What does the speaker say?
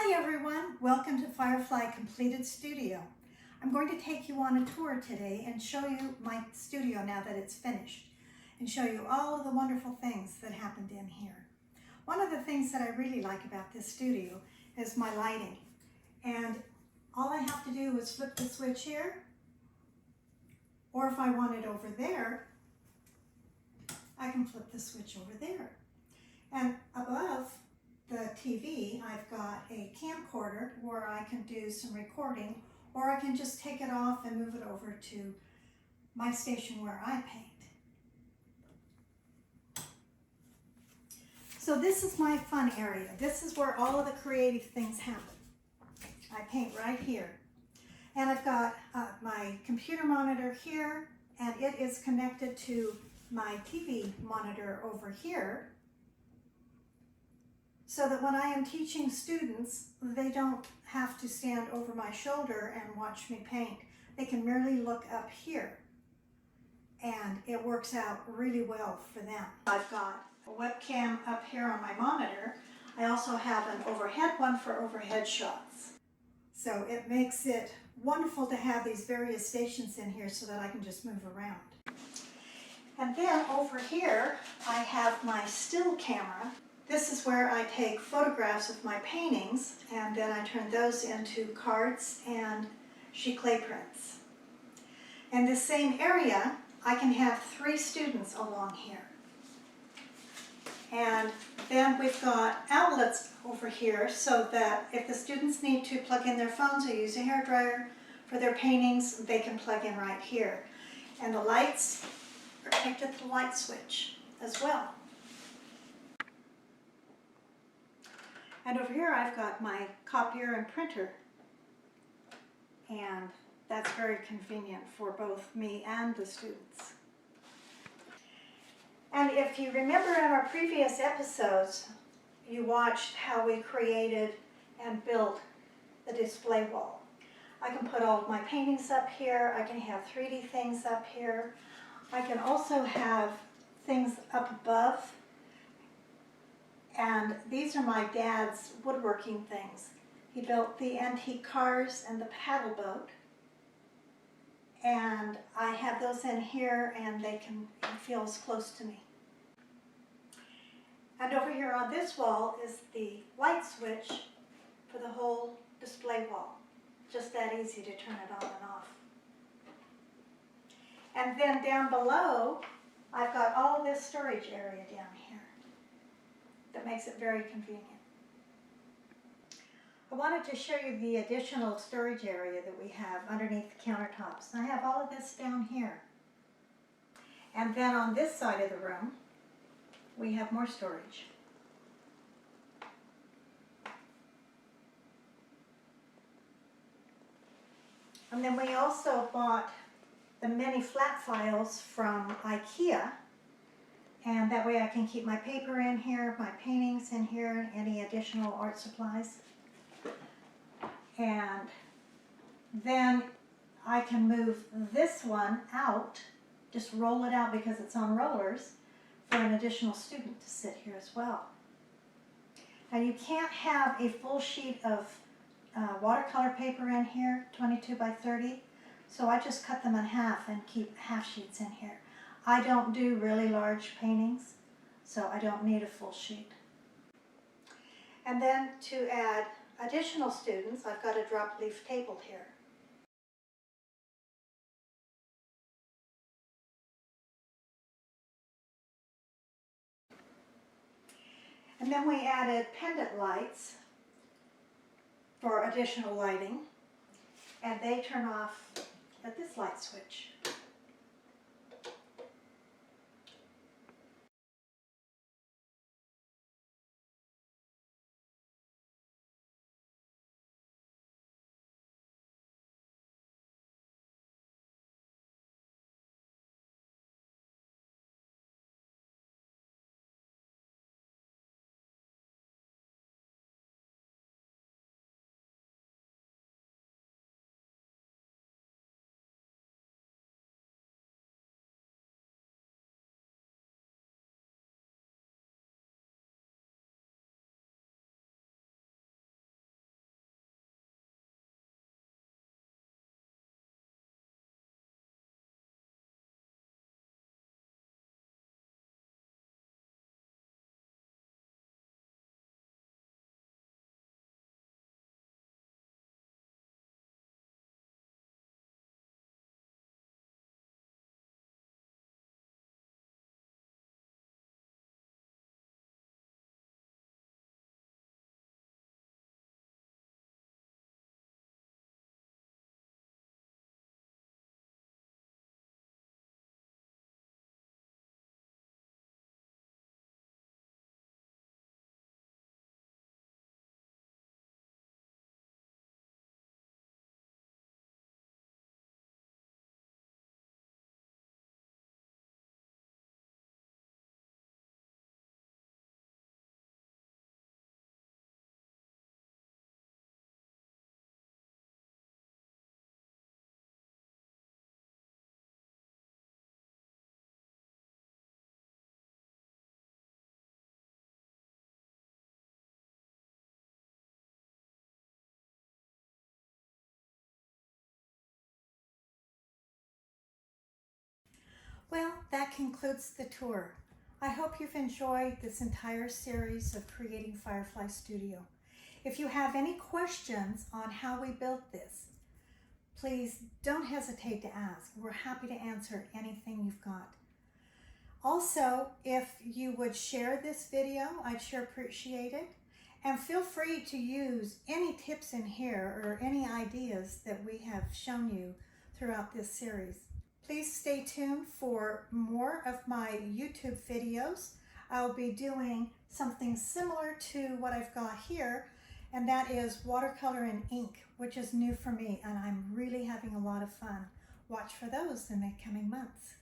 Hi everyone, welcome to Firefly Completed Studio. I'm going to take you on a tour today and show you my studio now that it's finished and show you all of the wonderful things that happened in here. One of the things that I really like about this studio is my lighting, and all I have to do is flip the switch here, or if I want it over there, I can flip the switch over there. And above the TV, I've got a camcorder where I can do some recording, or I can just take it off and move it over to my station where I paint. So this is my fun area. This is where all of the creative things happen. I paint right here. And I've got my computer monitor here, and it is connected to my TV monitor over here, so that when I am teaching students, they don't have to stand over my shoulder and watch me paint. They can merely look up here, and it works out really well for them. I've got a webcam up here on my monitor. I also have an overhead one for overhead shots. So it makes it wonderful to have these various stations in here so that I can just move around. And then over here, I have my still camera. This is where I take photographs of my paintings, and then I turn those into cards and sheet clay prints. In this same area, I can have 3 students along here. And then we've got outlets over here so that if the students need to plug in their phones or use a hairdryer for their paintings, they can plug in right here. And the lights are connected to the light switch as well. And over here I've got my copier and printer, and that's very convenient for both me and the students. And if you remember in our previous episodes, you watched how we created and built the display wall. I can put all of my paintings up here. I can have 3D things up here. I can also have things up above. And these are my dad's woodworking things. He built the antique cars and the paddle boat. And I have those in here, and they can feel as close to me. And over here on this wall is the light switch for the whole display wall. Just that easy to turn it on and off. And then down below, I've got all this storage area down here. That makes it very convenient. I wanted to show you the additional storage area that we have underneath the countertops. I have all of this down here. And then on this side of the room, we have more storage. And then we also bought the mini flat files from IKEA. And that way I can keep my paper in here, my paintings in here, and any additional art supplies. And then I can move this one out, just roll it out because it's on rollers, for an additional student to sit here as well. Now you can't have a full sheet of watercolor paper in here, 22 by 30, so I just cut them in half and keep half sheets in here. I don't do really large paintings, so I don't need a full sheet. And then to add additional students, I've got a drop leaf table here. And then we added pendant lights for additional lighting, and they turn off at this light switch. that concludes the tour. I hope you've enjoyed this entire series of creating Firefly Studio. If you have any questions on how we built this, please don't hesitate to ask. We're happy to answer anything you've got. Also, if you would share this video, I'd sure appreciate it. And feel free to use any tips in here or any ideas that we have shown you throughout this series. Please stay tuned for more of my YouTube videos. I'll be doing something similar to what I've got here, and that is watercolor and ink, which is new for me, and I'm really having a lot of fun. Watch for those in the coming months.